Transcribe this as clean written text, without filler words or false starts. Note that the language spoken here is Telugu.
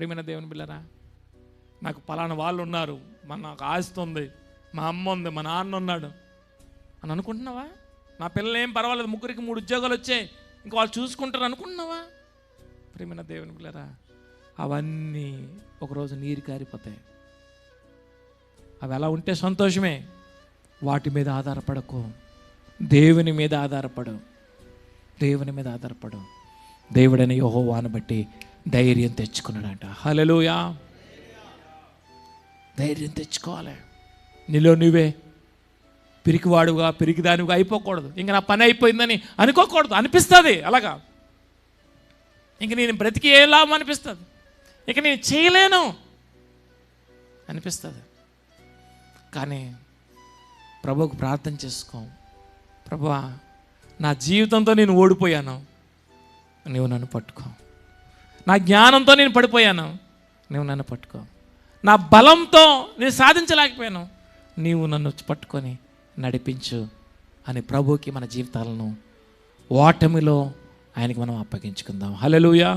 ప్రియమైన దేవుని బిడ్డలారా, నాకు పలానా వాళ్ళు ఉన్నారు, నాకు ఆస్తి ఉంది, మా అమ్మ ఉంది, మా నాన్న ఉన్నాడు అని అనుకుంటున్నావా? నా పిల్లలు ఏం పర్వాలేదు, 3 ఉద్యోగాలు వచ్చాయి, ఇంక వాళ్ళు చూసుకుంటారు అనుకుంటున్నావా? ప్రియమైన దేవుని బిడ్డలారా, అవన్నీ ఒకరోజు నీరు కారిపోతాయి. అవి ఎలా ఉంటే సంతోషమే, వాటి మీద ఆధారపడకు, దేవుని మీద ఆధారపడు, దేవుని మీద ఆధారపడు. దేవుడని యెహోవాను బట్టి ధైర్యం తెచ్చుకున్నాడంట. హల్లెలూయా. ధైర్యం తెచ్చుకోవాలి. నీలో నువ్వే పిరికివాడుగా పిరికిదానిగా అయిపోకూడదు. ఇంక నా పని అయిపోయిందని అనుకోకూడదు. అనిపిస్తుంది అలాగా, ఇంక నేను బ్రతికి ఏ లాభం అనిపిస్తుంది, ఇక నేను చేయలేను అనిపిస్తుంది. కానీ ప్రభువుకు ప్రార్థన చేసుకో, ప్రభువా నా జీవితంతో నేను ఓడిపోయాను, నువ్వు నన్ను పట్టుకో. నా జ్ఞానంతో నేను పడిపోయాను, నువ్వు నన్ను పట్టుకో. నా బలంతో నేను సాధించలేకపోయాను, నీవు నన్ను పట్టుకొని నడిపించు అని ప్రభువుకి మన జీవితాలను ఓటమిలో ఆయనకి మనం అప్పగించుకుందాం. హల్లెలూయా.